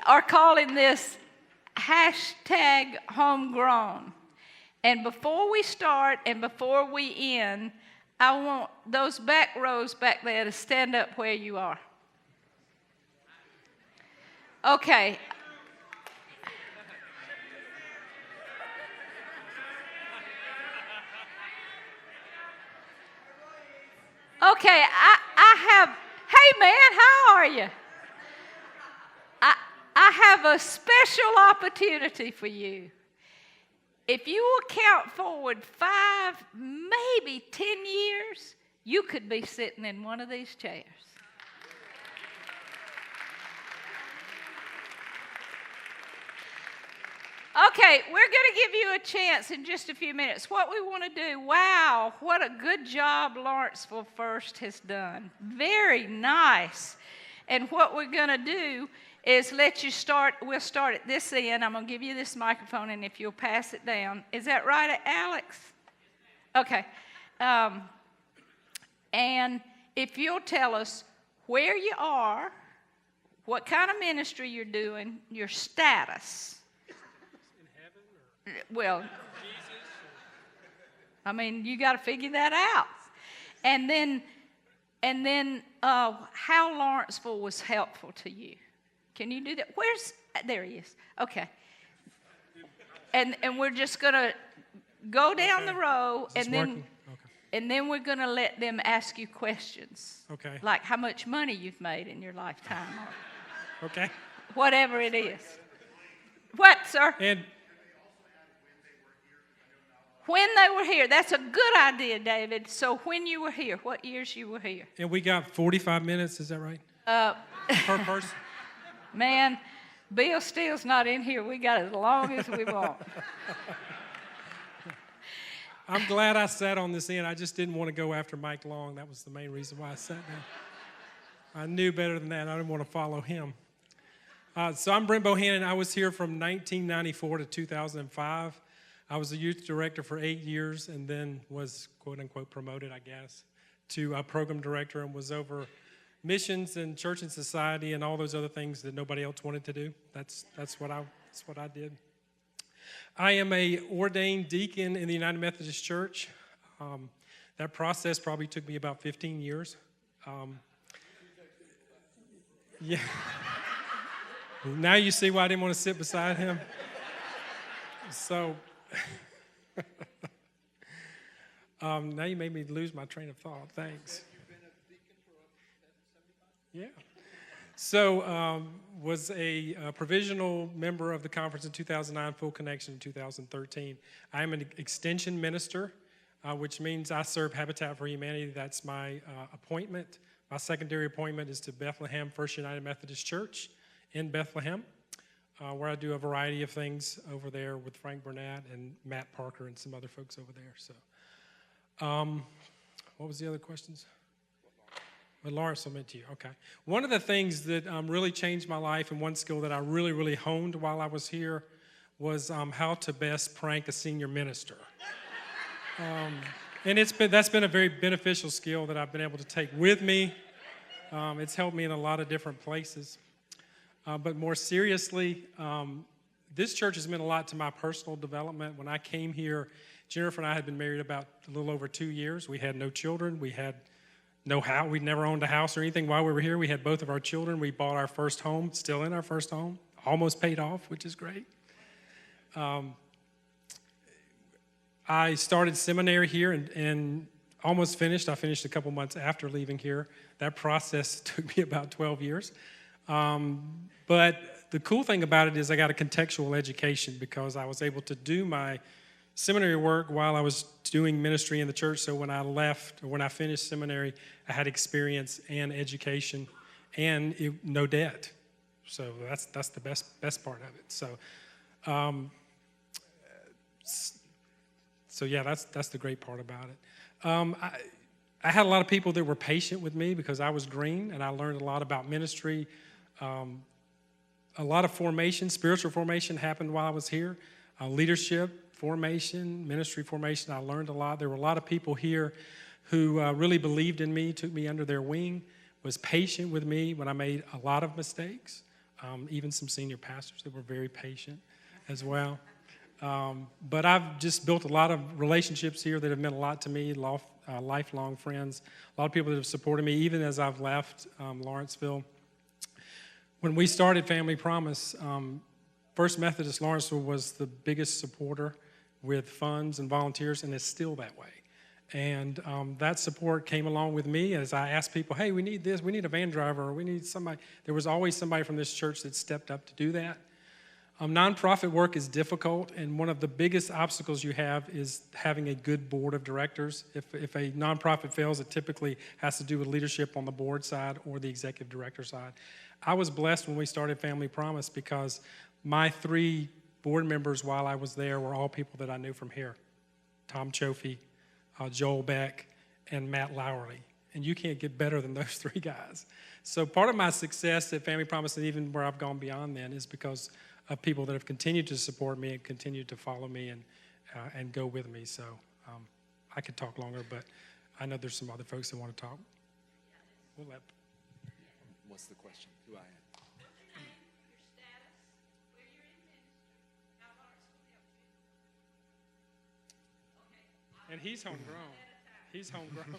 are calling this hashtag homegrown. And before we start and before we end, I want those back rows back there to stand up where you are. Okay. Okay, I have, hey man, how are you? I have a special opportunity for you. If you will count forward 5, maybe 10 years, you could be sitting in one of these chairs. Okay, we're going to give you a chance in just a few minutes. What we want to do, wow, what a good job Lawrenceville First has done. Very nice. And what we're going to do is let you start, we'll start at this end. I'm going to give you this microphone, and if you'll pass it down. Is that right, Alex? Okay. And if you'll tell us where you are, what kind of ministry you're doing, your status. Well, I mean, you got to figure that out. And then how Lawrenceville was helpful to you. Can you do that? There he is. Okay. And we're just going to go down the row, and then we're going to let them ask you questions. Okay. Like how much money you've made in your lifetime. Or okay. Whatever it is. What, sir? And when they were here. That's a good idea, David. So when you were here, what years you were here? And we got 45 minutes, is that right? Per person? Man, Bill Steele's not in here. We got as long as we want. I'm glad I sat on this end. I just didn't want to go after Mike Long. That was the main reason why I sat down. I knew better than that. I didn't want to follow him. So I'm Brent Bohannon. I was here from 1994 to 2005. I was a youth director for 8 years and then was, quote unquote, promoted, I guess, to a program director and was over missions and church and society and all those other things that nobody else wanted to do. That's what I did. I am a ordained deacon in the United Methodist Church. That process probably took me about 15 years. Yeah. Now you see why I didn't want to sit beside him. So, now you made me lose my train of thought. Thanks. Yeah. So, was a provisional member of the conference in 2009, full connection in 2013. I am an extension minister, which means I serve Habitat for Humanity. That's my appointment. My secondary appointment is to Bethlehem First United Methodist Church in Bethlehem, where I do a variety of things over there with Frank Burnett and Matt Parker and some other folks over there. So, what was the other questions? Well, Lawrence, I meant to you. Okay. One of the things that really changed my life and one skill that I really, really honed while I was here was how to best prank a senior minister. And that's been a very beneficial skill that I've been able to take with me. It's helped me in a lot of different places. But more seriously, this church has meant a lot to my personal development. When I came here, Jennifer and I had been married about a little over 2 years. We had no children. We had no house. We'd never owned a house or anything while we were here. We had both of our children. We bought our first home, still in our first home, almost paid off, which is great. I started seminary here and almost finished. I finished a couple months after leaving here. That process took me about 12 years. But the cool thing about it is I got a contextual education because I was able to do my seminary work while I was doing ministry in the church. So when I left, or when I finished seminary, I had experience and education and no debt. So that's the best part of it. So yeah, that's the great part about it. I had a lot of people that were patient with me because I was green and I learned a lot about ministry. A lot of formation, spiritual formation happened while I was here. Leadership formation, ministry formation, I learned a lot. There were a lot of people here who really believed in me, took me under their wing, was patient with me when I made a lot of mistakes, even some senior pastors that were very patient as well. But I've just built a lot of relationships here that have meant a lot to me, lifelong friends, a lot of people that have supported me, even as I've left Lawrenceville. When we started Family Promise, First Methodist Lawrenceville was the biggest supporter with funds and volunteers, and it's still that way. And that support came along with me as I asked people, hey, we need this, we need a van driver, or we need somebody. There was always somebody from this church that stepped up to do that. Nonprofit work is difficult, and one of the biggest obstacles you have is having a good board of directors. If a nonprofit fails, it typically has to do with leadership on the board side or the executive director side. I was blessed when we started Family Promise because my 3 board members while I was there were all people that I knew from here. Tom Chofie, Joel Beck, and Matt Lowery. And you can't get better than those 3 guys. So part of my success at Family Promise, and even where I've gone beyond then, is because of people that have continued to support me and continued to follow me and go with me. So I could talk longer, but I know there's some other folks that want to talk. We'll let. What's the question? Who I am? And he's homegrown. He's homegrown.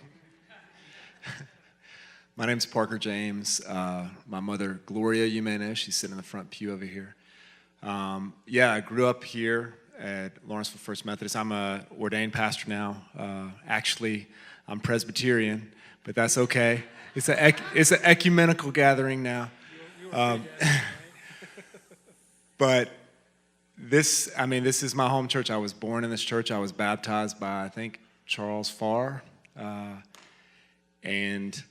My name's Parker James. My mother, Gloria, you may know. She's sitting in the front pew over here. I grew up here at Lawrenceville First Methodist. I'm an ordained pastor now. Actually, I'm Presbyterian, but that's okay. It's an ecumenical gathering now. But this is my home church. I was born in this church. I was baptized by, I think, Charles Farr. And,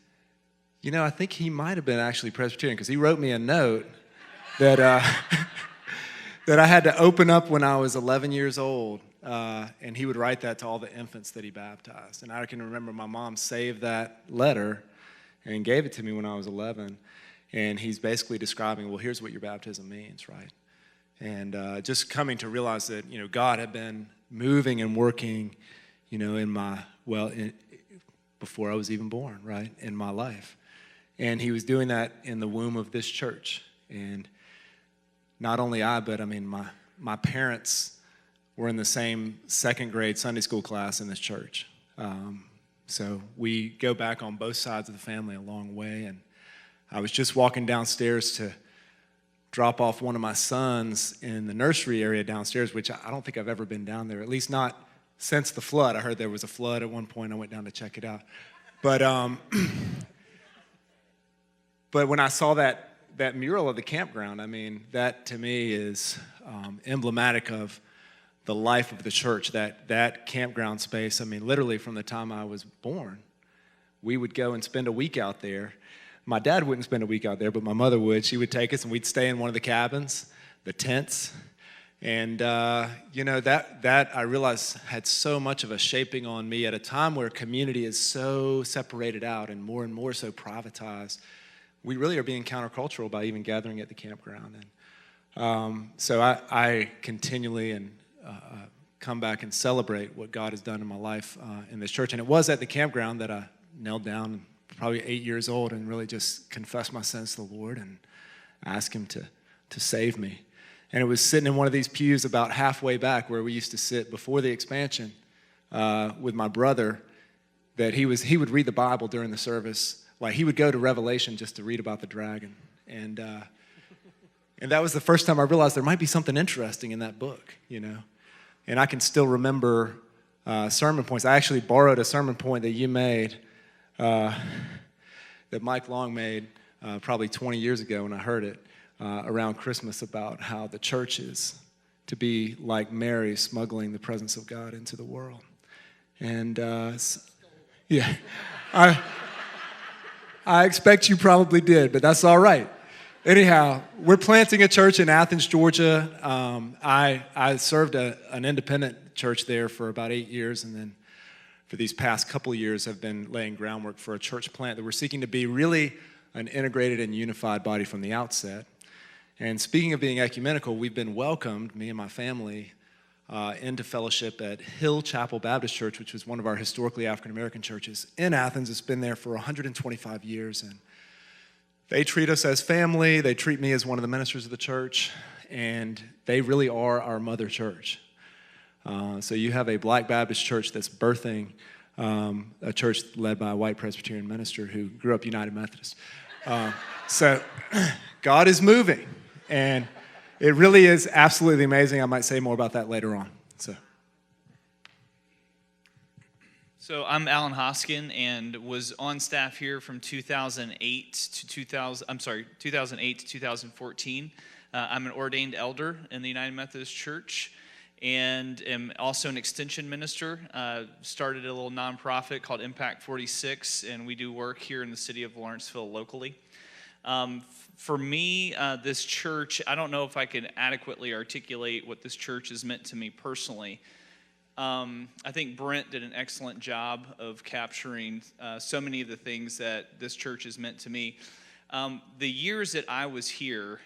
I think he might have been actually Presbyterian because he wrote me a note that that I had to open up when I was 11 years old. And he would write that to all the infants that he baptized. And I can remember my mom saved that letter and gave it to me when I was 11. And he's basically describing, well, here's what your baptism means, right? And just coming to realize that, God had been moving and working, before I was even born, right, in my life. And he was doing that in the womb of this church. And not only but my parents were in the same second grade Sunday school class in this church. So we go back on both sides of the family a long way. And I was just walking downstairs to drop off one of my sons in the nursery area downstairs, which I don't think I've ever been down there, at least not since the flood. I heard there was a flood at one point. I went down to check it out. But but when I saw that mural of the campground, that to me is emblematic of the life of the church, that campground space. Literally from the time I was born, we would go and spend a week out there. My dad wouldn't spend a week out there, but my mother would. She would take us, and we'd stay in one of the cabins, the tents. And, that I realized had so much of a shaping on me at a time where community is so separated out and more so privatized. We really are being countercultural by even gathering at the campground. And so I continually come back and celebrate what God has done in my life in this church. And it was at the campground that I knelt down, probably 8 years old, and really just confessed my sins to the Lord and asked him to save me. And it was sitting in one of these pews about halfway back where we used to sit before the expansion with my brother, that he would read the Bible during the service. Like, he would go to Revelation just to read about the dragon. And that was the first time I realized there might be something interesting in that book, And I can still remember sermon points. I actually borrowed a sermon point that you made, that Mike Long made probably 20 years ago when I heard it around Christmas, about how the church is to be like Mary smuggling the presence of God into the world. And I expect you probably did, but that's all right. Anyhow, we're planting a church in Athens, Georgia. I served an independent church there for about 8 years, and then for these past couple of years have been laying groundwork for a church plant that we're seeking to be really an integrated and unified body from the outset. And speaking of being ecumenical, we've been welcomed, me and my family, into fellowship at Hill Chapel Baptist Church, which was one of our historically African-American churches in Athens. It's been there for 125 years, and They treat us as family. They treat me as one of the ministers of the church, and they really are our mother church. So you have a Black Baptist church that's birthing a church led by a white Presbyterian minister who grew up United Methodist. So God is moving, and it really is absolutely amazing. I might say more about that later on. So I'm Alan Hoskin and was on staff here from 2008 to 2014. I'm an ordained elder in the United Methodist Church and am also an extension minister. Started a little nonprofit called Impact 46, and we do work here in the city of Lawrenceville locally. For me, this church, I don't know if I can adequately articulate what this church has meant to me personally. I think Brent did an excellent job of capturing so many of the things that this church has meant to me. The years that I was here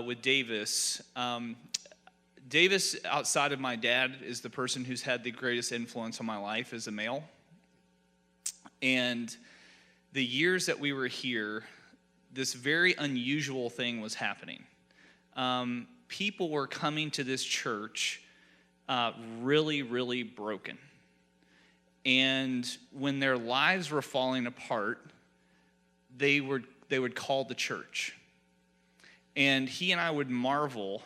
with Davis, Davis, outside of my dad, is the person who's had the greatest influence on my life as a male. And the years that we were here, this very unusual thing was happening. People were coming to this church really, really broken. And when their lives were falling apart, they would call the church. And he and I would marvel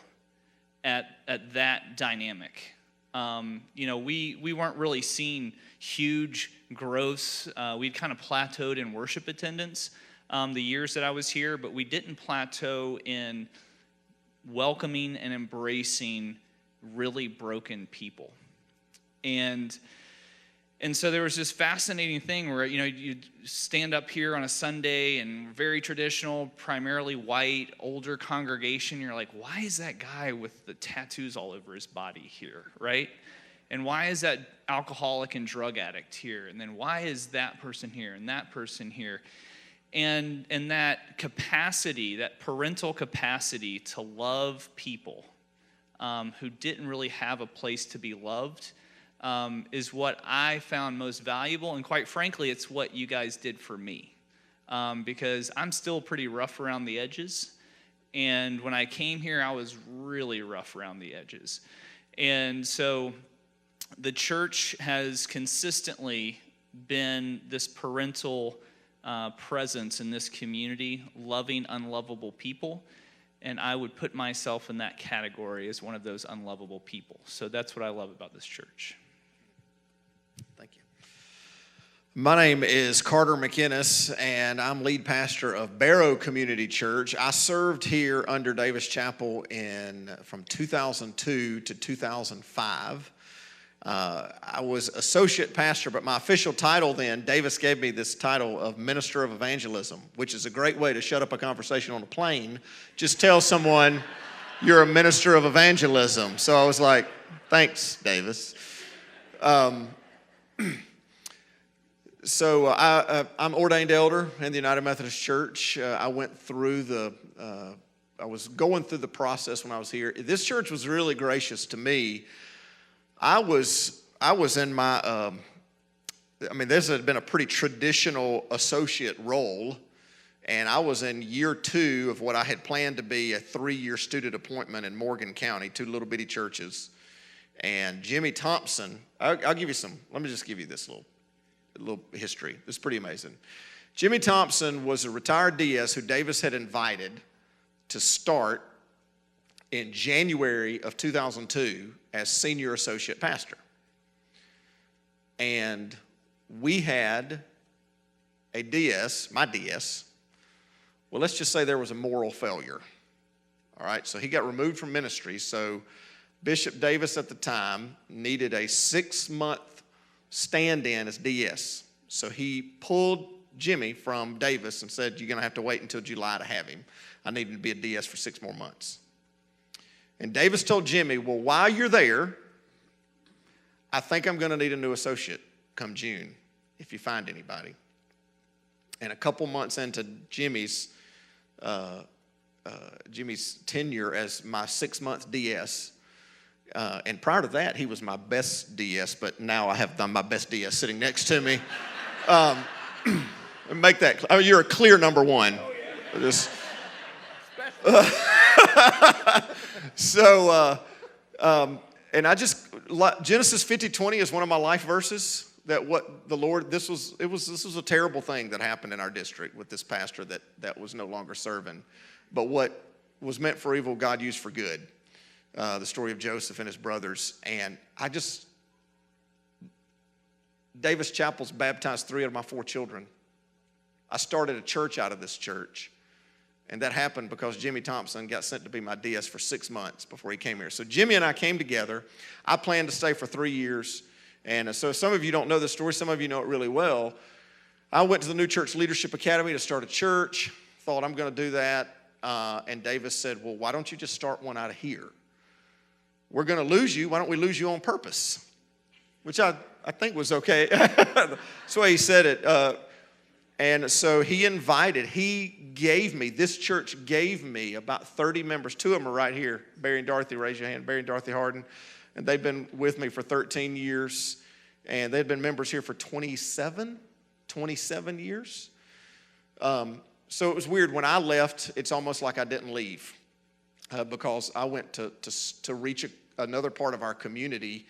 at that dynamic. We weren't really seeing huge growths. We'd kind of plateaued in worship attendance the years that I was here, but we didn't plateau in welcoming and embracing really broken people. And so there was this fascinating thing where, you'd stand up here on a Sunday and very traditional, primarily white, older congregation. You're like, why is that guy with the tattoos all over his body here, right? And why is that alcoholic and drug addict here? And then why is that person here and that person here? And that capacity, that parental capacity to love people who didn't really have a place to be loved, is what I found most valuable. And quite frankly, it's what you guys did for me. Because I'm still pretty rough around the edges. And when I came here, I was really rough around the edges. And so the church has consistently been this parental presence in this community, loving unlovable people. And I would put myself in that category as one of those unlovable people. So that's what I love about this church. Thank you. My name is Carter McInnes, and I'm lead pastor of Barrow Community Church. I served here under Davis Chapel from 2002 to 2005. I was associate pastor, but my official title then, Davis gave me this title of Minister of Evangelism, which is a great way to shut up a conversation on a plane. Just tell someone you're a minister of evangelism. So I was like, thanks, Davis. So I'm ordained elder in the United Methodist Church. I was going through the process when I was here. This church was really gracious to me. I was in my, this had been a pretty traditional associate role, and I was in year 2 of what I had planned to be a 3-year student appointment in Morgan County, 2 little bitty churches. And Jimmy Thompson, let me just give you this little history. It's pretty amazing. Jimmy Thompson was a retired DS who Davis had invited to start in January of 2002 as senior associate pastor. And we had a DS, my DS. Well, let's just say there was a moral failure. All right, so he got removed from ministry. So Bishop Davis at the time needed a 6-month stand-in as DS. So he pulled Jimmy from Davis and said, you're going to have to wait until July to have him. I need him to be a DS for 6 more months. And Davis told Jimmy, well, while you're there, I think I'm going to need a new associate come June if you find anybody. And a couple months into Jimmy's tenure as my 6-month DS, and prior to that, he was my best DS, but now I have my best DS sitting next to me. Make that clear. You're a clear number one. Just, so, and I just, Genesis 50:20 is one of my life verses. That what the Lord, this was a terrible thing that happened in our district with this pastor that was no longer serving. But what was meant for evil, God used for good. The story of Joseph and his brothers. And Davis Chapel's baptized 3 out of my 4 children. I started a church out of this church. And that happened because Jimmy Thompson got sent to be my DS for 6 months before he came here. So Jimmy and I came together. I planned to stay for 3 years. And so some of you don't know this story. Some of you know it really well. I went to the New Church Leadership Academy to start a church. Thought I'm going to do that. And Davis said, well, why don't you just start one out of here? We're going to lose you. Why don't we lose you on purpose? Which I think was okay. That's the way he said it. And so he gave me, this church gave me about 30 members. 2 of them are right here. Barry and Dorothy, raise your hand. Barry and Dorothy Harden. And they've been with me for 13 years. And they've been members here for 27 years. So it was weird. When I left, it's almost like I didn't leave. Because I went to reach another part of our community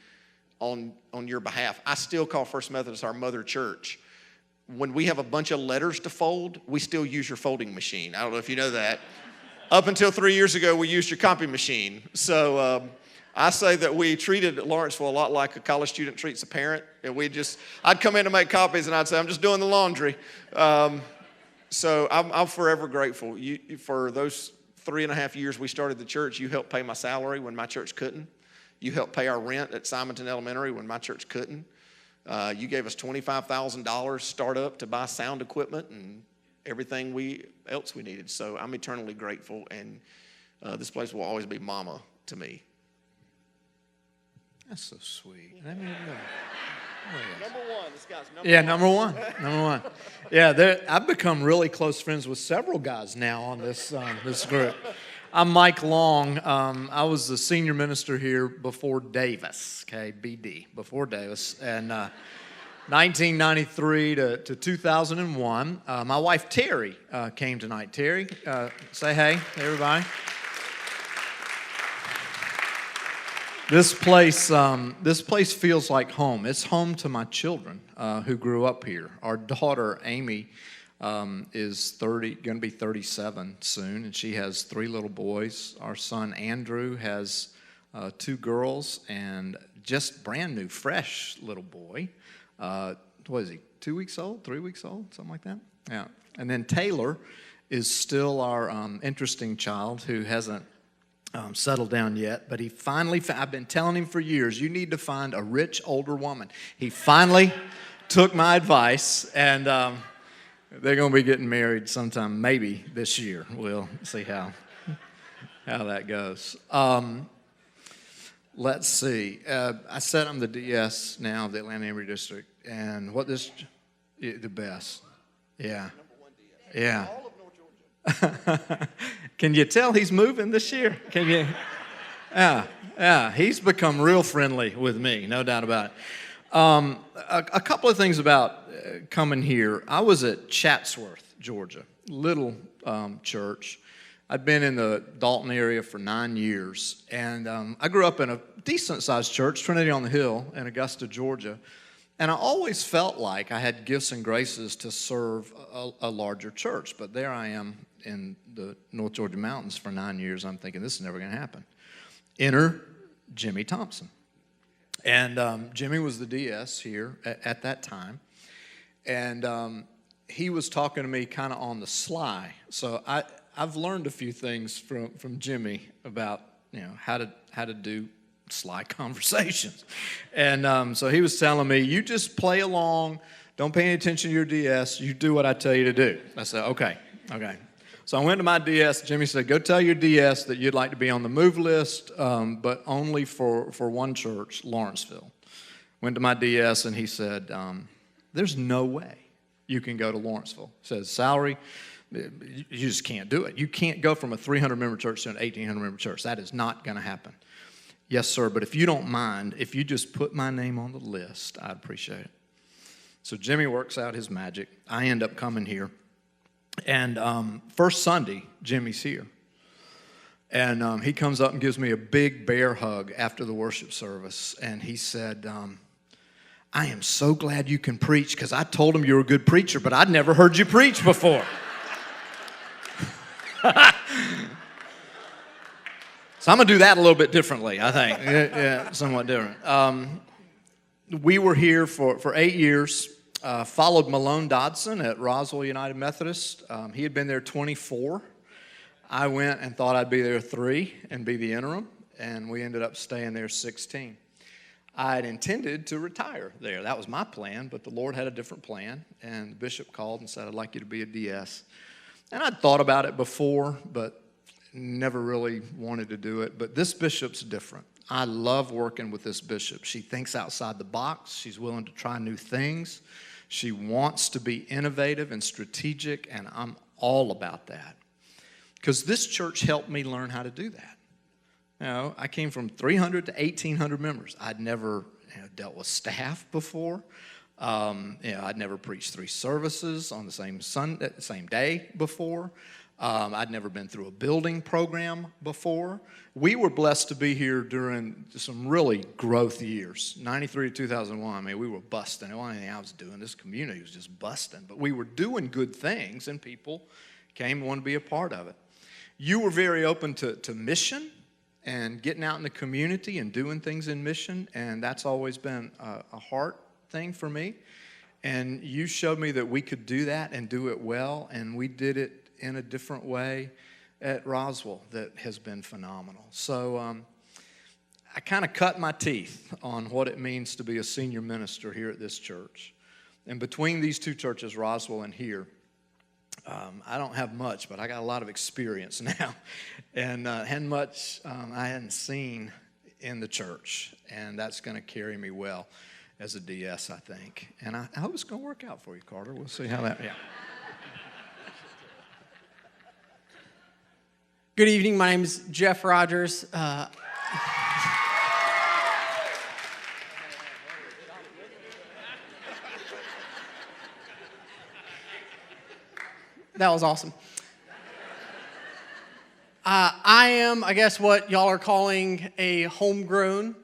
on your behalf. I still call First Methodist our mother church. When we have a bunch of letters to fold, we still use your folding machine. I don't know if you know that. Up until 3 years ago, we used your copy machine. So I say that we treated Lawrenceville a lot like a college student treats a parent. And I'd come in to make copies and I'd say, I'm just doing the laundry. So I'm forever grateful. For those 3.5 years we started the church, you helped pay my salary when my church couldn't. You helped pay our rent at Simonton Elementary when my church couldn't. You gave us $25,000 startup to buy sound equipment and everything else we needed. So I'm eternally grateful, and this place will always be mama to me. That's so sweet. I mean, Number 1, this guy's number 1. yeah, number one. Yeah, I've become really close friends with several guys now on this group. I'm Mike Long. I was the senior minister here before Davis, okay, BD, before Davis, and 1993 to 2001. My wife Terry came tonight. Terry, say hey, everybody. This place feels like home. It's home to my children who grew up here. Our daughter Amy is going to be 37 soon, and she has 3 little boys. Our son Andrew has 2 girls and just brand new, fresh little boy. What is he? 2 weeks old? 3 weeks old? Something like that. Yeah. And then Taylor is still our interesting child who hasn't settled down yet, but he finally, I've been telling him for years, you need to find a rich older woman. He finally took my advice, and they're going to be getting married sometime maybe this year. We'll see how that goes. Let's see. I said I'm the DS now of the Atlanta Emory District, and the best. Yeah. Yeah. Can you tell he's moving this year? Can you? Yeah. He's become real friendly with me, no doubt about it. A couple of things about coming here. I was at Chatsworth, Georgia, little church. I'd been in the Dalton area for 9 years, and I grew up in a decent-sized church, Trinity on the Hill in Augusta, Georgia. And I always felt like I had gifts and graces to serve a larger church, but there I am in the North Georgia mountains for 9 years. I'm thinking, this is never going to happen. Enter Jimmy Thompson. And Jimmy was the DS here at that time. And he was talking to me kind of on the sly. So I've learned a few things from Jimmy about, how to do sly conversations. And so he was telling me, you just play along, don't pay any attention to your DS, you do what I tell you to do. I said, okay. So I went to my DS. Jimmy said, go tell your DS that you'd like to be on the move list, but only for one church, Lawrenceville. Went to my DS, and he said, there's no way you can go to Lawrenceville. Says salary, you just can't do it. You can't go from a 300-member church to an 1,800-member church. That is not going to happen. Yes, sir, but if you don't mind, if you just put my name on the list, I'd appreciate it. So Jimmy works out his magic. I end up coming here. And first Sunday, Jimmy's here. And he comes up and gives me a big bear hug after the worship service. And he said, I am so glad you can preach, because I told him you were a good preacher, but I'd never heard you preach before. So I'm going to do that a little bit differently, I think. Yeah, somewhat different. We were here for 8 years, followed Malone Dodson at Roswell United Methodist. He had been there 24. I went and thought I'd be there 3 and be the interim, and we ended up staying there 16. I had intended to retire there. That was my plan, but the Lord had a different plan, and the bishop called and said, I'd like you to be a DS. And I'd thought about it before, but never really wanted to do it. But this bishop's different. I love working with this bishop. She thinks outside the box. She's willing to try new things. She wants to be innovative and strategic, and I'm all about that. Because this church helped me learn how to do that. You know, I came from 300 to 1,800 members. I'd never dealt with staff before. I'd never preached 3 services on the same day before. I'd never been through a building program before. We were blessed to be here during some really growth years, 93 to 2001. I mean, we were busting. The only thing I was doing, this community was just busting. But we were doing good things, and people came and wanted to be a part of it. You were very open to mission and getting out in the community and doing things in mission, and that's always been a heart thing for me. And you showed me that we could do that and do it well, and we did it in a different way at Roswell that has been phenomenal. So I kind of cut my teeth on what it means to be a senior minister here at this church. And between these 2 churches, Roswell and here, I don't have much, but I got a lot of experience now. And hadn't much I hadn't seen in the church, and that's going to carry me well as a DS, I think. And I hope it's going to work out for you, Carter. We'll see how that, yeah. Good evening. My name is Jeff Rogers. That was awesome. I am, I guess, what y'all are calling a homegrown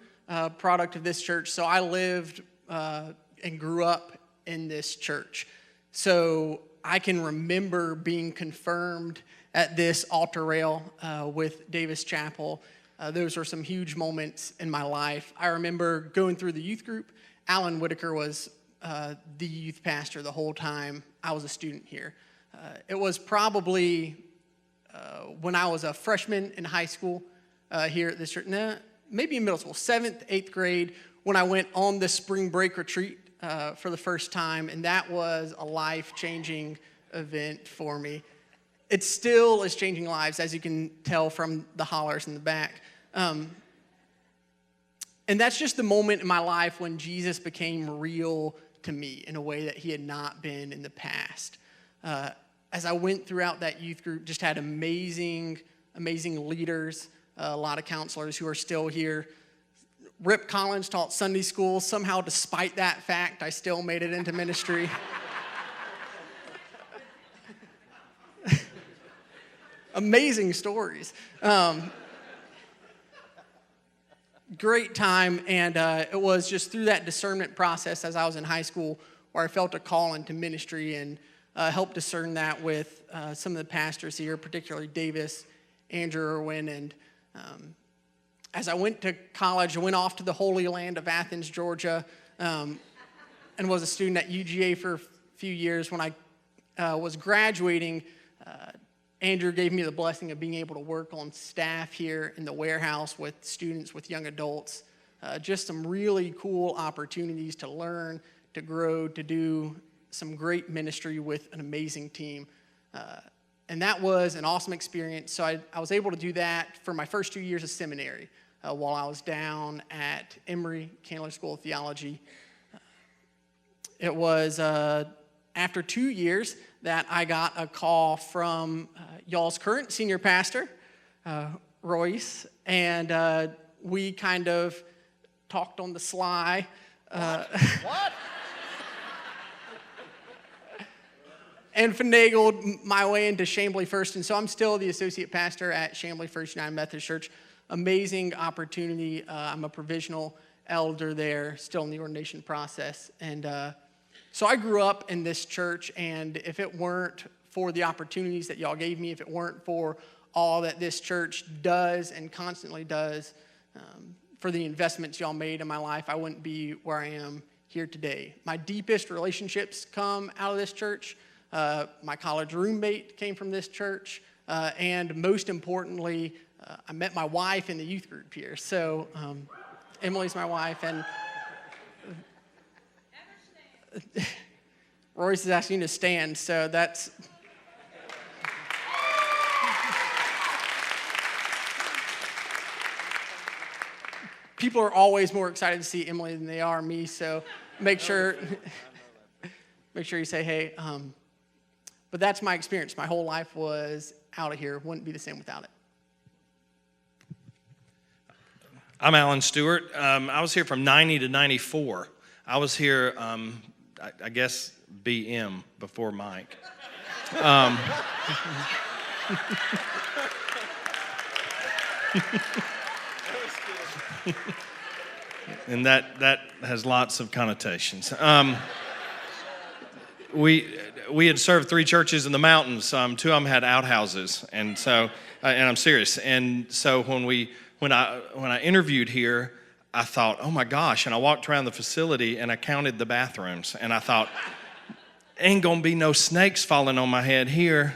product of this church. So I lived and grew up in this church. So I can remember being confirmed at this altar rail with Davis Chapel. Those were some huge moments in my life. I remember going through the youth group. Alan Whitaker was the youth pastor the whole time I was a student here. It was probably when I was a freshman in high school here at this church, maybe in middle school, 7th, 8th grade, when I went on the spring break retreat for the first time, and that was a life-changing event for me. It still is changing lives, as you can tell from the hollers in the back. And that's just the moment in my life when Jesus became real to me in a way that he had not been in the past. As I went throughout that youth group, just had amazing leaders, a lot of counselors who are still here. Rip Collins taught Sunday school. Somehow, despite that fact, I still made it into ministry. Amazing stories. Great time, and it was just through that discernment process as I was in high school where I felt a call into ministry and helped discern that with some of the pastors here, particularly Davis, Andrew Irwin, and as I went to college, I went off to the Holy Land of Athens, Georgia, and was a student at UGA for a few years. When I was graduating, Andrew gave me the blessing of being able to work on staff here in the warehouse with students, with young adults. Just some really cool opportunities to learn, to grow, to do some great ministry with an amazing team. And that was an awesome experience. So I was able to do that for my first 2 years of seminary while I was down at Emory Candler School of Theology. It was after 2 years that I got a call from y'all's current senior pastor, Royce, and we kind of talked on the sly. What? and finagled my way into Chambly First. And so I'm still the associate pastor at Chambly First United Methodist Church. Amazing opportunity. I'm a provisional elder there, still in the ordination process. And so I grew up in this church, and if it weren't for the opportunities that y'all gave me, if it weren't for all that this church does and constantly does, for the investments y'all made in my life, I wouldn't be where I am here today. My deepest relationships come out of this church. My college roommate came from this church. And most importantly, I met my wife in the youth group here. So Emily's my wife, and Royce is asking you to stand, so that's... People are always more excited to see Emily than they are me, so make sure you say hey. But that's my experience. My whole life was out of here. Wouldn't be the same without it. I'm Alan Stewart. I was here from 90 to 94. I was here, I guess, BM before Mike. And that has lots of connotations. We had served 3 churches in the mountains. 2 of them had outhouses, and so, and I'm serious. And so when I interviewed here, I thought, oh my gosh! And I walked around the facility and I counted the bathrooms, and I thought, ain't gonna be no snakes falling on my head here.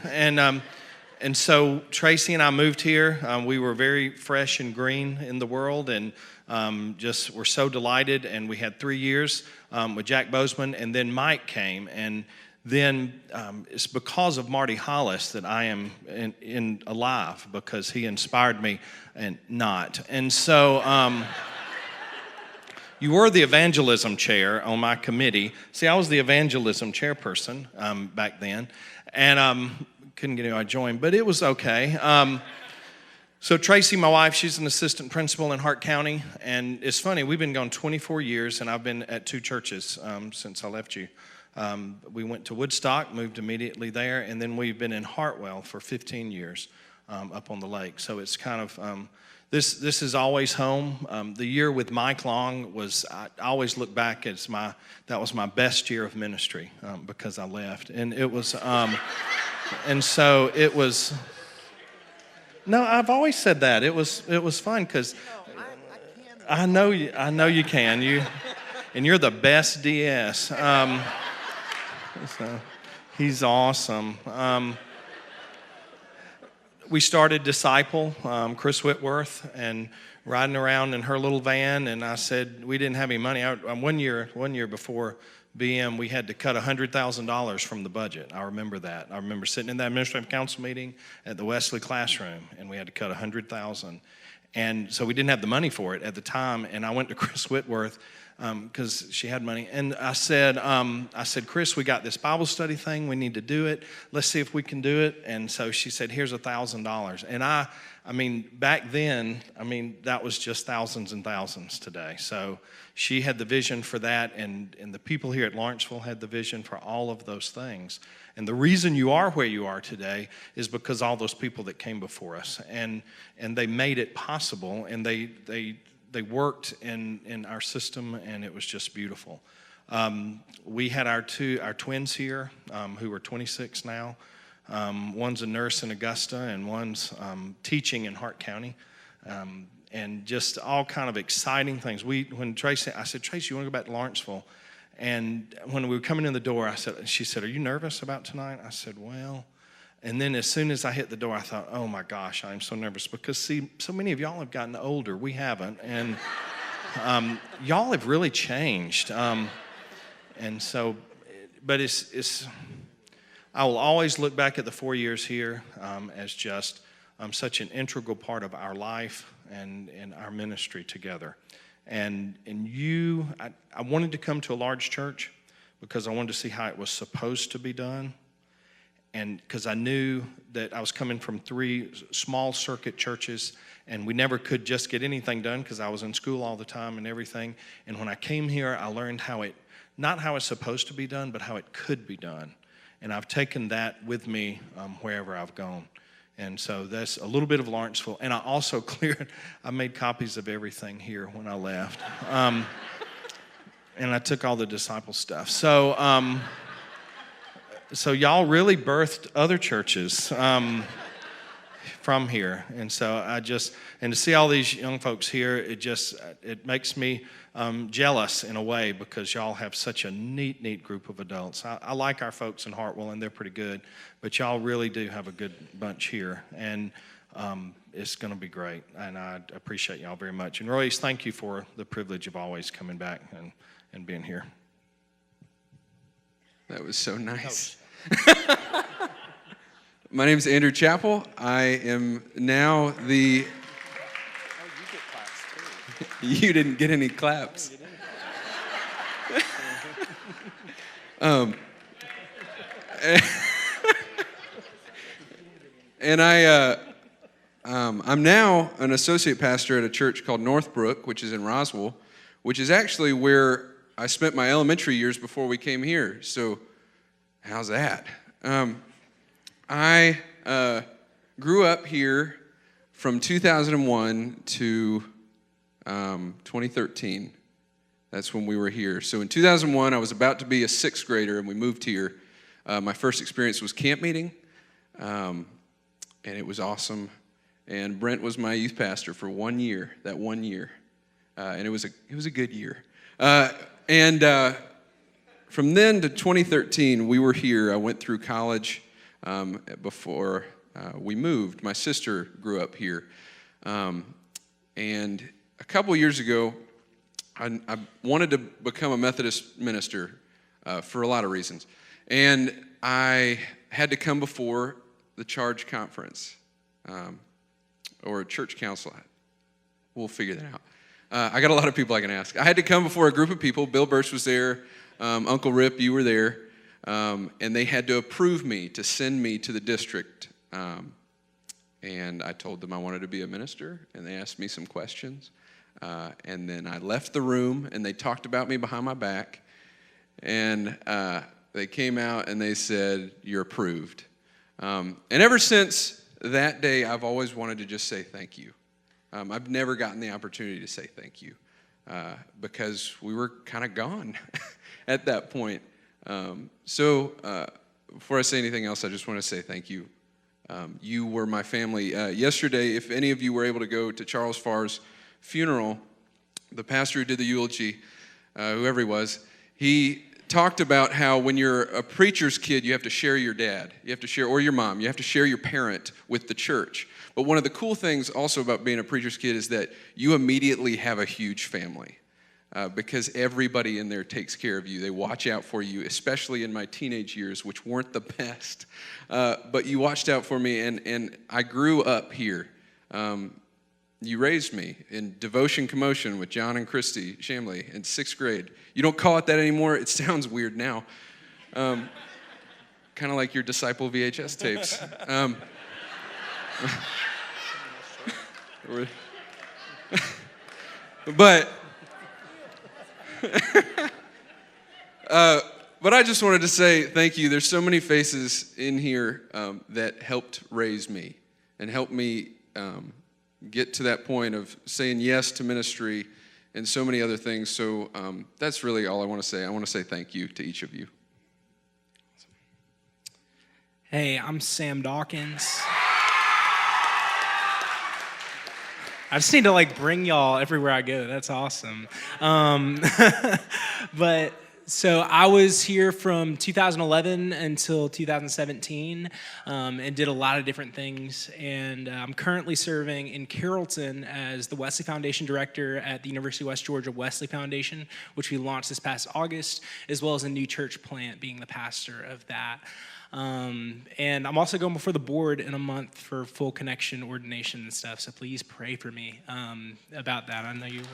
And so Tracy and I moved here. We were very fresh and green in the world, and just were so delighted. And we had 3 years with Jack Bozeman, and then Mike came. And then it's because of Marty Hollis that I am alive, because he inspired me and not. And so you were the evangelism chair on my committee. See, I was the evangelism chairperson back then, and couldn't get anybody to join, but it was okay. So Tracy, my wife, she's an assistant principal in Hart County, and it's funny, we've been gone 24 years, and I've been at 2 churches since I left you. We went to Woodstock, moved immediately there, and then we've been in Hartwell for 15 years up on the lake. So it's kind of, this is always home. The year with Mike Long was, I always look back as that was my best year of ministry because I left. And it was, and so it was, no, I've always said that. It was fun because I know you can. And you're the best DS. So he's awesome. We started Disciple, Chris Whitworth, and riding around in her little van. And I said we didn't have any money. One year before BM, we had to cut $100,000 from the budget. I remember that. I remember sitting in that administrative council meeting at the Wesley classroom, and we had to cut $100,000. And so we didn't have the money for it at the time. And I went to Chris Whitworth because she had money. And I said, Chris, we got this Bible study thing. We need to do it. Let's see if we can do it. And so she said, here's $1,000. And I mean, back then, that was just thousands and thousands today. So she had the vision for that, and the people here at Lawrenceville had the vision for all of those things. And the reason you are where you are today is because all those people that came before us, and they made it possible, and they worked in our system, and it was just beautiful. We had our twins here who are 26 now. One's a nurse in Augusta, and one's teaching in Hart County. And just all kind of exciting things. I said, Tracy, you want to go back to Lawrenceville? And when we were coming in the door, she said, are you nervous about tonight? I said, well. And then as soon as I hit the door, I thought, oh my gosh, I'm so nervous. Because see, so many of y'all have gotten older. We haven't. And y'all have really changed. And so, but I will always look back at the 4 years here as just such an integral part of our life and our ministry together. And I wanted to come to a large church because I wanted to see how it was supposed to be done. And because I knew that I was coming from 3 small circuit churches, and we never could just get anything done because I was in school all the time and everything. And when I came here, I learned not how it's supposed to be done, but how it could be done. and I've taken that with me wherever I've gone. And so that's a little bit of Lawrenceville. And I also I made copies of everything here when I left. And I took all the disciple stuff. So y'all really birthed other churches from here. And so and to see all these young folks here, it makes me jealous in a way, because y'all have such a neat group of adults. I like our folks in Hartwell, and they're pretty good, but y'all really do have a good bunch here, and it's going to be great, and I appreciate y'all very much. And Royce, thank you for the privilege of always coming back and being here. That was so nice. My name is Andrew Chappell. I am now the... You didn't get any claps. And I'm now an associate pastor at a church called Northbrook, which is in Roswell, which is actually where I spent my elementary years before we came here. So how's that? I grew up here from 2001 to 2013. That's when we were here. So in 2001, I was about to be a sixth grader, and we moved here. My first experience was camp meeting, and it was awesome. And Brent was my youth pastor for 1 year, and it was a good year. And from then to 2013, we were here. I went through college before we moved. My sister grew up here, and a couple years ago, I wanted to become a Methodist minister for a lot of reasons. And I had to come before the Charge Conference or church council. We'll figure that out. I got a lot of people I can ask. I had to come before a group of people. Bill Birch was there. Uncle Rip, you were there. And they had to approve me to send me to the district. And I told them I wanted to be a minister, and they asked me some questions. And then I left the room, and they talked about me behind my back. And they came out, and they said, "You're approved." And ever since that day, I've always wanted to just say thank you. I've never gotten the opportunity to say thank you because we were kind of gone at that point. So before I say anything else, I just want to say thank you. You were my family. Yesterday, if any of you were able to go to Charles Farr's funeral, the pastor who did the eulogy, whoever he was, he talked about how when you're a preacher's kid, you have to share your dad. You have to share, or your mom. You have to share your parent with the church. But one of the cool things also about being a preacher's kid is that you immediately have a huge family because everybody in there takes care of you. They watch out for you, especially in my teenage years, which weren't the best. But you watched out for me, and I grew up here. You raised me in Devotion Commotion with John and Christy Shamley in 6th grade. You don't call it that anymore. It sounds weird now. Kind of like your Disciple VHS tapes. But I just wanted to say thank you. There's so many faces in here that helped raise me and helped me get to that point of saying yes to ministry and so many other things. So that's really all I want to say. I want to say thank you to each of you. Hey, I'm Sam Dawkins. I just need to bring y'all everywhere I go. That's awesome. But so I was here from 2011 until 2017 and did a lot of different things. And I'm currently serving in Carrollton as the Wesley Foundation Director at the University of West Georgia Wesley Foundation, which we launched this past August, as well as a new church plant, being the pastor of that. And I'm also going before the board in a month for full connection ordination and stuff, so please pray for me about that. I know you will.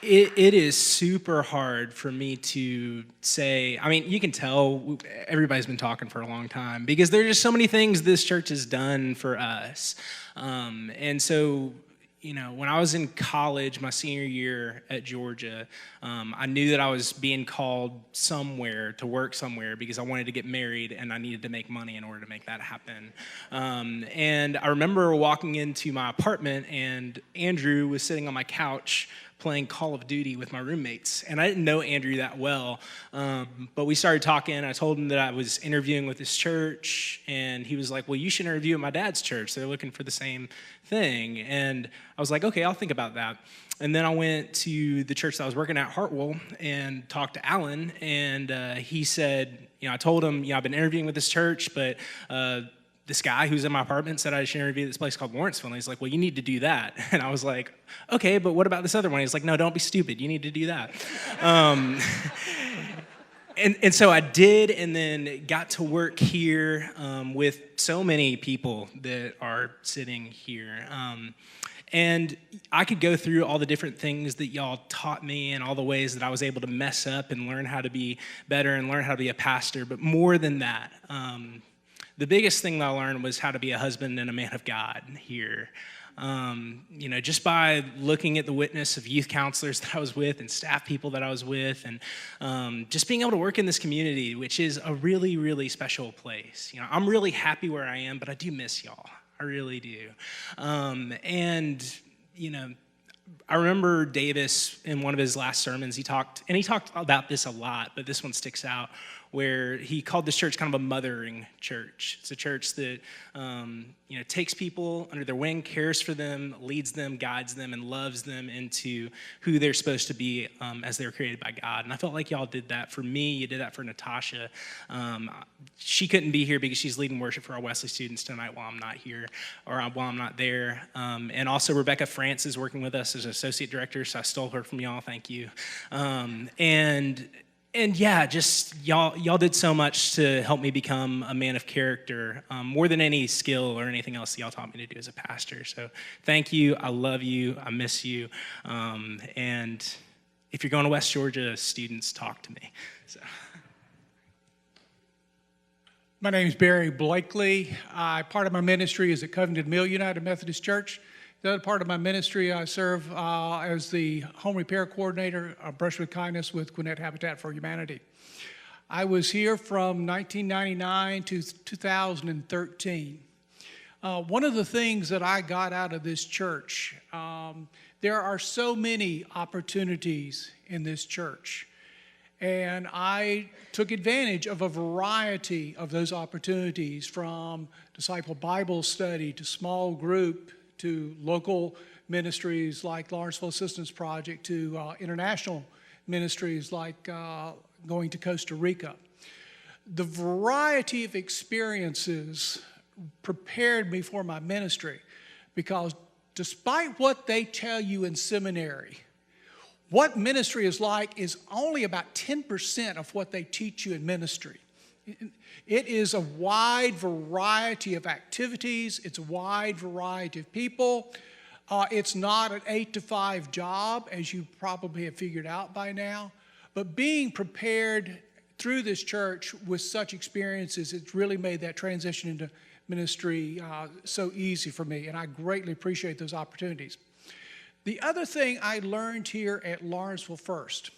It is super hard for me to say, I mean, you can tell everybody's been talking for a long time because there are just so many things this church has done for us. And so when I was in college, my senior year at Georgia, I knew that I was being called somewhere to work somewhere because I wanted to get married and I needed to make money in order to make that happen. And I remember walking into my apartment and Andrew was sitting on my couch playing Call of Duty with my roommates. And I didn't know Andrew that well, but we started talking. I told him that I was interviewing with his church, and he was like, well, you should interview at my dad's church. They're looking for the same thing. And I was like, okay, I'll think about that. And then I went to the church that I was working at, Hartwell, and talked to Alan, and he said, I told him, I've been interviewing with this church, but this guy who's in my apartment said I should interview at this place called Lawrenceville. And he's like, well, you need to do that. And I was like, okay, but what about this other one? He's like, no, don't be stupid. You need to do that. And so I did, and then got to work here with so many people that are sitting here. And I could go through all the different things that y'all taught me and all the ways that I was able to mess up and learn how to be better and learn how to be a pastor. But more than that, the biggest thing that I learned was how to be a husband and a man of God here. Just by looking at the witness of youth counselors that I was with and staff people that I was with, and just being able to work in this community, which is a really, really special place. I'm really happy where I am, but I do miss y'all. I really do. I remember Davis in one of his last sermons, he talked about this a lot, but this one sticks out, where he called this church kind of a mothering church. It's a church that takes people under their wing, cares for them, leads them, guides them, and loves them into who they're supposed to be as they were created by God. And I felt like y'all did that for me. You did that for Natasha. She couldn't be here because she's leading worship for our Wesley students tonight while I'm not here, or while I'm not there. And also Rebecca France is working with us as an associate director, so I stole her from y'all. Thank you. And yeah, just y'all did so much to help me become a man of character, more than any skill or anything else that y'all taught me to do as a pastor. So thank you. I love you. I miss you. And if you're going to West Georgia, students, talk to me. So. My name is Barry Blakely. Part of my ministry is at Covington Mill United Methodist Church. The other part of my ministry, I serve as the home repair coordinator of Brush with Kindness with Gwinnett Habitat for Humanity. I was here from 1999 to 2013. One of the things that I got out of this church, there are so many opportunities in this church. And I took advantage of a variety of those opportunities, from disciple Bible study to small group to local ministries like Lawrenceville Assistance Project to international ministries like going to Costa Rica. The variety of experiences prepared me for my ministry, because despite what they tell you in seminary, what ministry is like is only about 10% of what they teach you in ministry. It is a wide variety of activities. It's a wide variety of people. It's not an 8-to-5 job, as you probably have figured out by now. But being prepared through this church with such experiences, it's really made that transition into ministry so easy for me, and I greatly appreciate those opportunities. The other thing I learned here at Lawrenceville First,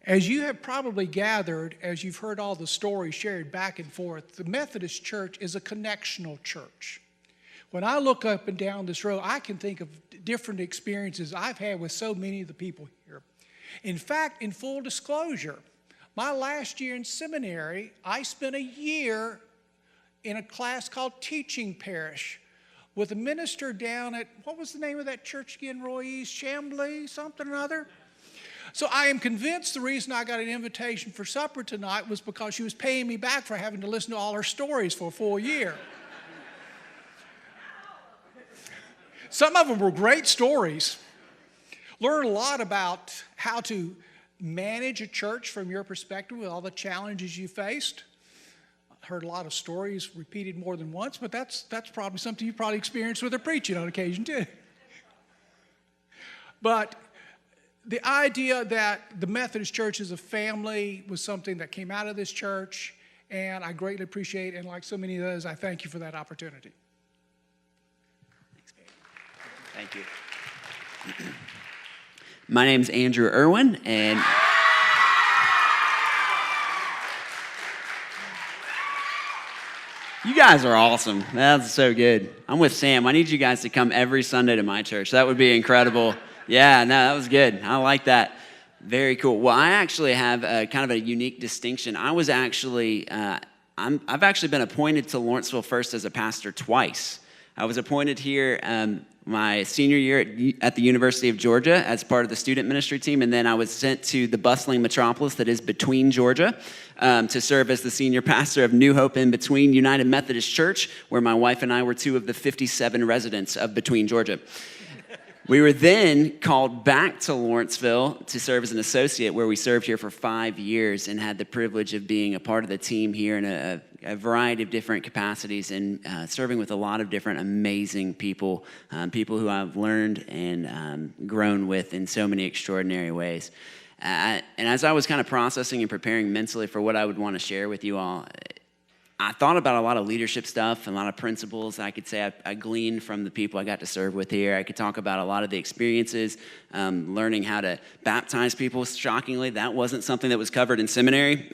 as you have probably gathered, as you've heard all the stories shared back and forth, the Methodist Church is a connectional church. When I look up and down this road, I can think of different experiences I've had with so many of the people here. In fact, in full disclosure, my last year in seminary, I spent a year in a class called Teaching Parish with a minister down at, what was the name of that church again, Roy? Chambly, something or other? So I am convinced the reason I got an invitation for supper tonight was because she was paying me back for having to listen to all her stories for a full year. Some of them were great stories. Learned a lot about how to manage a church from your perspective with all the challenges you faced. Heard a lot of stories repeated more than once, but that's probably something you probably experienced with her preaching on occasion too. But the idea that the Methodist Church is a family was something that came out of this church, and I greatly appreciate it, and like so many others, I thank you for that opportunity. Thank you. My name's Andrew Irwin, and you guys are awesome. That's so good. I'm with Sam. I need you guys to come every Sunday to my church. That would be incredible. Yeah, no, that was good. I like that. Very cool. Well, I actually have kind of a unique distinction. I was actually, I've actually been appointed to Lawrenceville First as a pastor twice. I was appointed here my senior year at the University of Georgia as part of the student ministry team, and then I was sent to the bustling metropolis that is between Georgia to serve as the senior pastor of New Hope in Between United Methodist Church, where my wife and I were 2 of the 57 residents of Between Georgia. We were then called back to Lawrenceville to serve as an associate, where we served here for 5 years and had the privilege of being a part of the team here in a variety of different capacities and serving with a lot of different amazing people, people who I've learned and grown with in so many extraordinary ways. And as I was kind of processing and preparing mentally for what I would want to share with you all, I thought about a lot of leadership stuff and a lot of principles I could say I gleaned from the people I got to serve with here. I could talk about a lot of the experiences, learning how to baptize people. Shockingly, that wasn't something that was covered in seminary.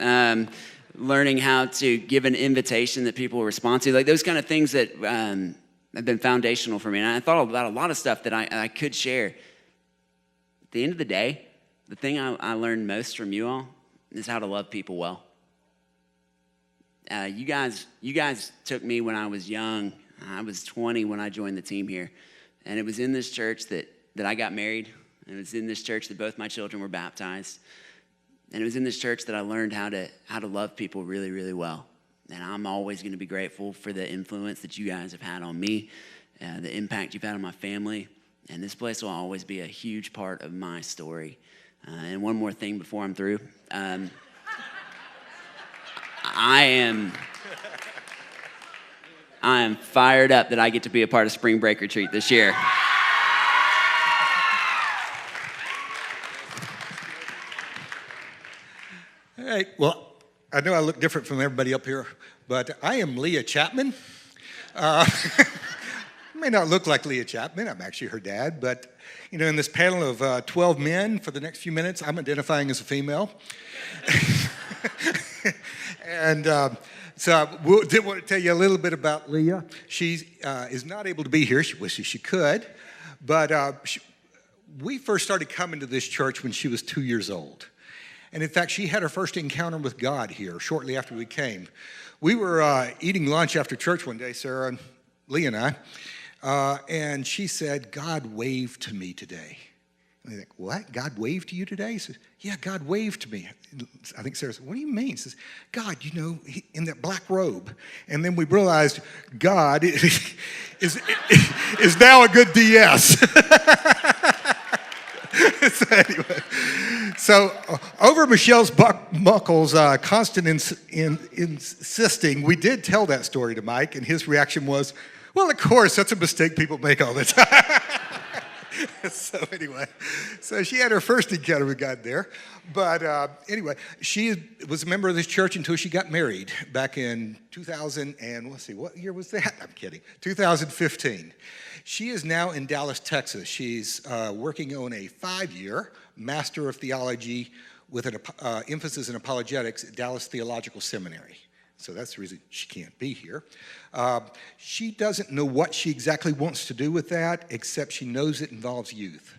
Learning how to give an invitation that people will respond to, like those kind of things that have been foundational for me. And I thought about a lot of stuff that I could share. At the end of the day, the thing I learned most from you all is how to love people well. You guys took me when I was young. I was 20 when I joined the team here. And it was in this church that I got married. It was in this church that both my children were baptized. And it was in this church that I learned how to love people really, really well. And I'm always going to be grateful for the influence that you guys have had on me, the impact you've had on my family. And this place will always be a huge part of my story. And one more thing before I'm through. I am fired up that I get to be a part of Spring Break Retreat this year. Hey, well, I know I look different from everybody up here, but I am Leah Chapman. May not look like Leah Chapman. I'm actually her dad, but in this panel of 12 men for the next few minutes, I'm identifying as a female. And so I did want to tell you a little bit about Leah. She is not able to be here. She wishes she could. But we first started coming to this church when she was 2 years old. And in fact, she had her first encounter with God here shortly after we came. We were eating lunch after church one day, Sarah and Lee and I, and she said, "God waved to me today." And I think, "What? God waved to you today?" He says, "Yeah, God waved to me." I think Sarah said, "What do you mean?" He says, "God, in that black robe." And then we realized God is now a good DS. So over Michelle's Buckles' constant insisting, we did tell that story to Mike, and his reaction was, "Well, of course, that's a mistake people make all the time." So anyway, she had her first encounter with God there. But anyway, she was a member of this church until she got married back in 2000 and let's see, what year was that? I'm kidding. 2015. She is now in Dallas, Texas. She's working on a 5-year Master of Theology with an emphasis in apologetics at Dallas Theological Seminary. So that's the reason she can't be here. She doesn't know what she exactly wants to do with that, except she knows it involves youth.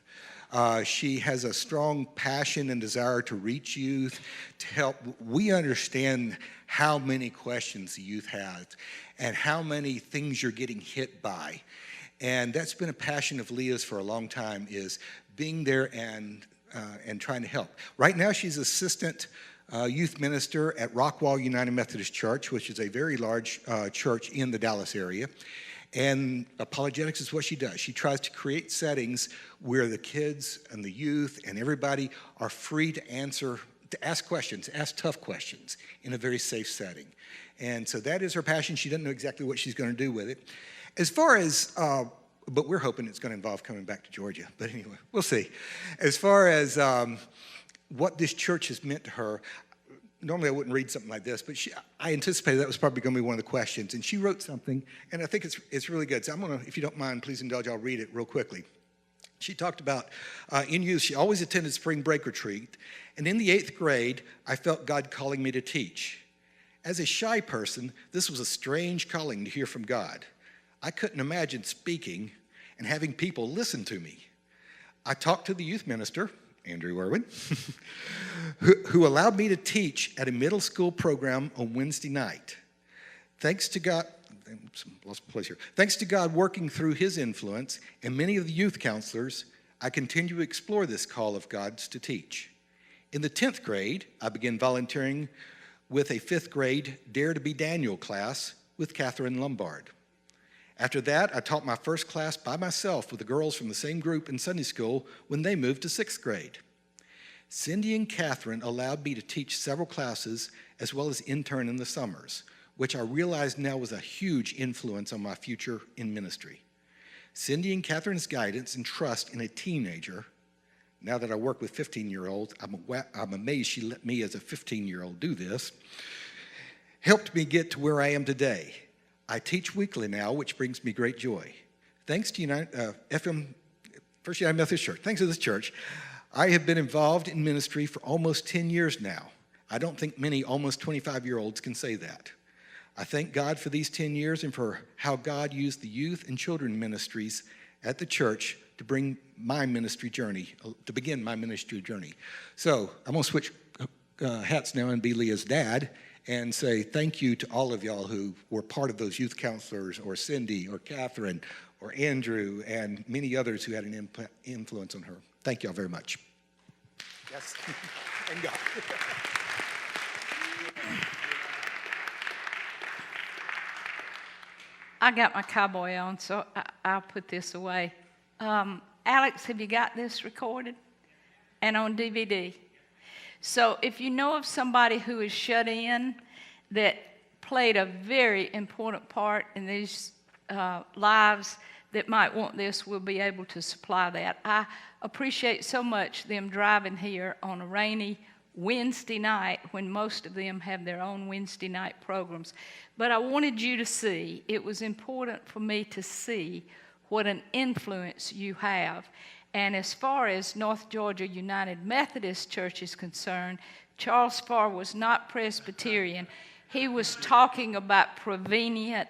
She has a strong passion and desire to reach youth, to help. We understand how many questions the youth has and how many things you're getting hit by. And that's been a passion of Leah's for a long time, is being there and trying to help. Right now she's assistant youth minister at Rockwall United Methodist Church, which is a very large church in the Dallas area. And apologetics is what she does. She tries to create settings where the kids and the youth and everybody are free to ask questions, ask tough questions in a very safe setting. And so that is her passion. She doesn't know exactly what she's going to do with it. As far as, but we're hoping it's going to involve coming back to Georgia. But anyway, we'll see. As far as what this church has meant to her, normally I wouldn't read something like this, but I anticipated that was probably going to be one of the questions. And she wrote something, and I think it's really good. So I'm going to, if you don't mind, please indulge, I'll read it real quickly. She talked about in youth, she always attended spring break retreat. And in the 8th grade, I felt God calling me to teach. As a shy person, this was a strange calling to hear from God. I couldn't imagine speaking and having people listen to me. I talked to the youth minister, Andrew Irwin, who allowed me to teach at a middle school program on Wednesday night. Thanks to God, lost place here. Thanks to God working through his influence and many of the youth counselors, I continue to explore this call of God's to teach. In the 10th grade, I began volunteering with a 5th grade Dare to be Daniel class with Catherine Lombard. After that, I taught my first class by myself with the girls from the same group in Sunday school when they moved to 6th grade. Cindy and Catherine allowed me to teach several classes as well as intern in the summers, which I realize now was a huge influence on my future in ministry. Cindy and Catherine's guidance and trust in a teenager, now that I work with 15-year-olds, I'm amazed she let me as a 15-year-old do this, helped me get to where I am today. I teach weekly now, which brings me great joy. Thanks to First United Methodist Church, thanks to this church, I have been involved in ministry for almost 10 years now. I don't think many almost 25-year-olds can say that. I thank God for these 10 years and for how God used the youth and children ministries at the church to begin my ministry journey. So I'm going to switch hats now and be Leah's dad and say thank you to all of y'all who were part of those youth counselors, or Cindy, or Catherine, or Andrew, and many others who had an influence on her. Thank y'all very much. Yes, and God. I got my cowboy on, so I'll put this away. Alex, have you got this recorded and on DVD? So if you know of somebody who is shut in that played a very important part in these lives that might want this, we'll be able to supply that. I appreciate so much them driving here on a rainy Wednesday night when most of them have their own Wednesday night programs. But I wanted you to see, it was important for me to see what an influence you have. And as far as North Georgia United Methodist Church is concerned, Charles Farr was not Presbyterian. He was talking about prevenient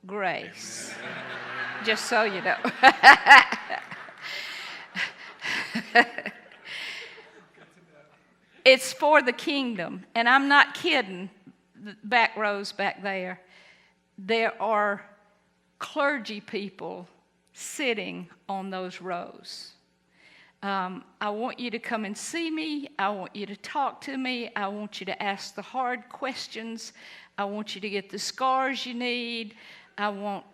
grace. Just so you know. It's for the kingdom. And I'm not kidding, the back rows back there. There are clergy people sitting on those rows. I want you to come and see me. I want you to talk to me. I want you to ask the hard questions. I want you to get the scars you need. I want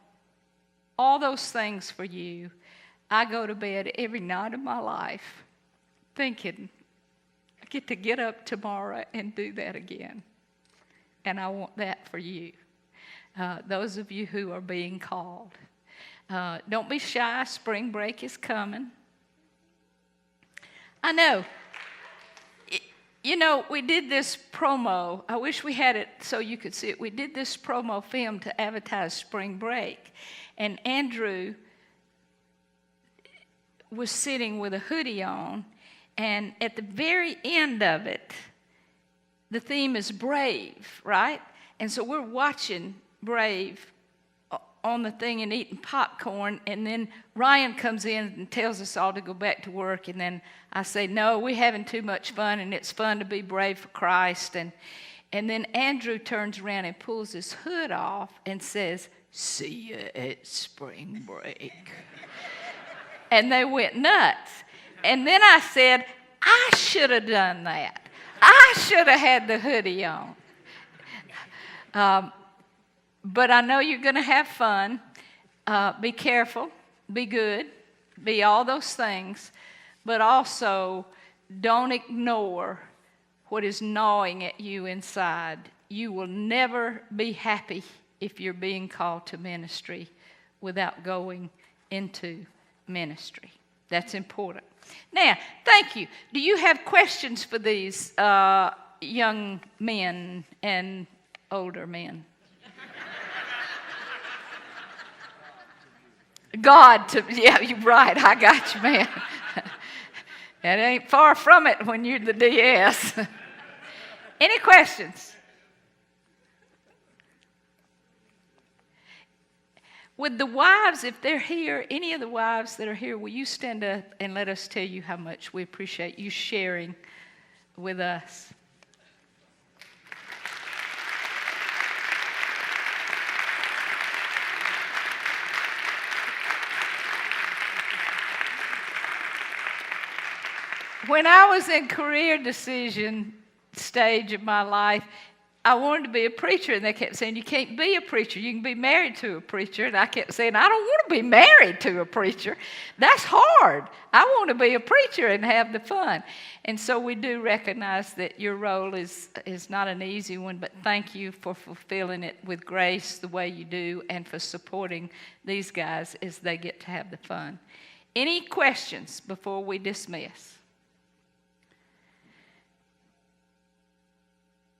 all those things for you. I go to bed every night of my life thinking, I get to get up tomorrow and do that again. And I want that for you, those of you who are being called. Don't be shy. Spring break is coming. I know. You know, we did this promo. I wish we had it so you could see it. We did this promo film to advertise spring break. And Andrew was sitting with a hoodie on. And at the very end of it, the theme is Brave, right? And so we're watching Brave on the thing and eating popcorn, and then Ryan comes in and tells us all to go back to work, and then I say, no, we're having too much fun, and it's fun to be brave for Christ. And then Andrew turns around and pulls his hood off and says, see you at spring break. And they went nuts. And then I said, I should have done that. I should have had the hoodie on. But I know you're going to have fun. Be careful. Be good. Be all those things. But also, don't ignore what is gnawing at you inside. You will never be happy if you're being called to ministry without going into ministry. That's important. Now, thank you. Do you have questions for these young men and older men. Yeah, you're right. I got you, man. It ain't far from it when you're the DS. Any questions? With the wives, if they're here, any of the wives that are here, will you stand up and let us tell you how much we appreciate you sharing with us? When I was in career decision stage of my life, I wanted to be a preacher, and they kept saying, you can't be a preacher. You can be married to a preacher. And I kept saying, I don't want to be married to a preacher. That's hard. I want to be a preacher and have the fun. And so we do recognize that your role is not an easy one, but thank you for fulfilling it with grace the way you do and for supporting these guys as they get to have the fun. Any questions before we dismiss?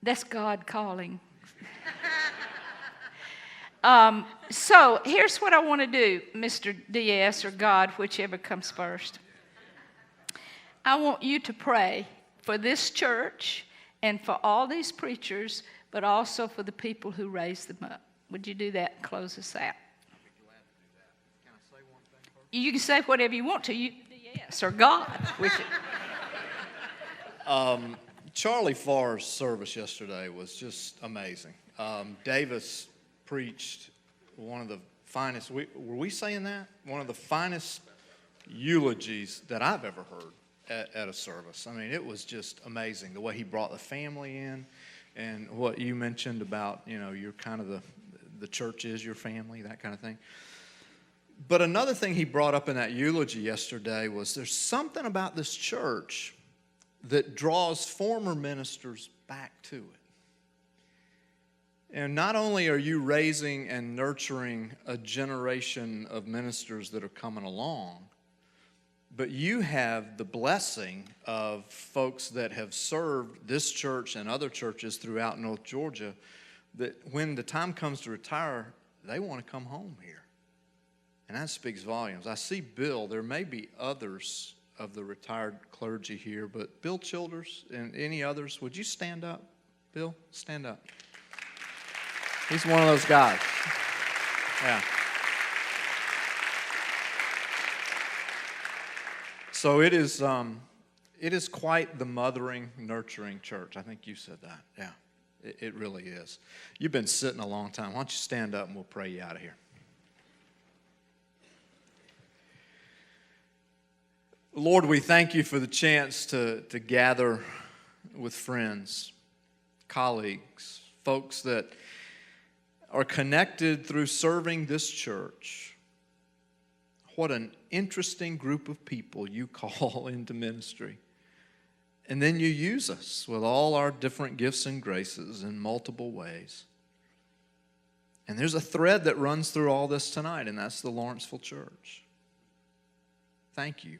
That's God calling. So here's what I want to do, Mr. DS or God, whichever comes first. I want you to pray for this church and for all these preachers, but also for the people who raised them up. Would you do that and close us out? You can say whatever you want to. You can DS or God. Charlie Farr's service yesterday was just amazing. Davis preached one of the finest, were we saying that? One of the finest eulogies that I've ever heard at a service. I mean, it was just amazing the way he brought the family in and what you mentioned about, you're kind of the church is your family, that kind of thing. But another thing he brought up in that eulogy yesterday was there's something about this church that draws former ministers back to it. And not only are you raising and nurturing a generation of ministers that are coming along, but you have the blessing of folks that have served this church and other churches throughout North Georgia that when the time comes to retire, they want to come home here. And that speaks volumes. I see Bill, there may be others of the retired clergy here, but Bill Childers and any others, would you stand up? Bill, stand up. He's one of those guys. Yeah. So it is quite the mothering, nurturing church. I think you said that. Yeah, it really is. You've been sitting a long time. Why don't you stand up and we'll pray you out of here. Lord, we thank you for the chance to gather with friends, colleagues, folks that are connected through serving this church. What an interesting group of people you call into ministry. And then you use us with all our different gifts and graces in multiple ways. And there's a thread that runs through all this tonight, and that's the Lawrenceville Church. Thank you.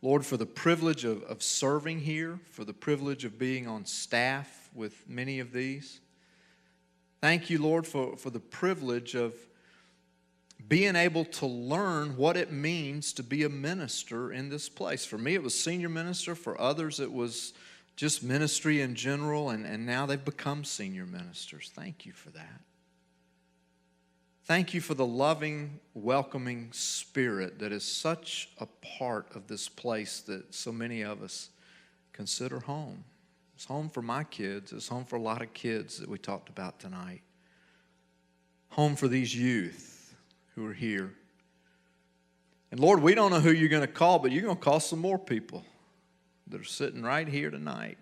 Lord, for the privilege of serving here, for the privilege of being on staff with many of these. Thank you, Lord, for the privilege of being able to learn what it means to be a minister in this place. For me, it was senior minister. For others, it was just ministry in general, and now they've become senior ministers. Thank you for that. Thank you for the loving, welcoming spirit that is such a part of this place that so many of us consider home. It's home for my kids. It's home for a lot of kids that we talked about tonight. Home for these youth who are here. And Lord, we don't know who you're going to call, but you're going to call some more people that are sitting right here tonight.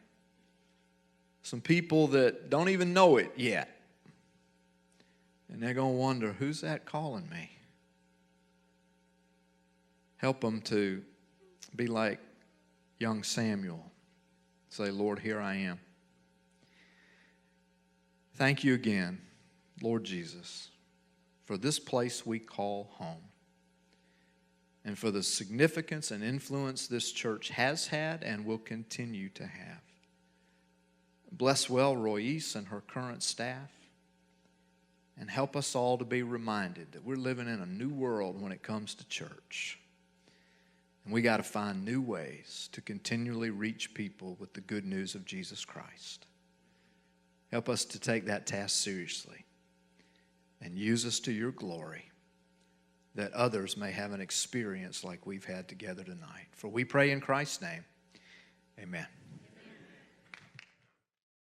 Some people that don't even know it yet. And they're going to wonder, who's that calling me? Help them to be like young Samuel. Say, Lord, here I am. Thank you again, Lord Jesus, for this place we call home. And for the significance and influence this church has had and will continue to have. Bless well Royce and her current staff. And help us all to be reminded that we're living in a new world when it comes to church. And we got to find new ways to continually reach people with the good news of Jesus Christ. Help us to take that task seriously and use us to your glory, that others may have an experience like we've had together tonight. For we pray in Christ's name, amen.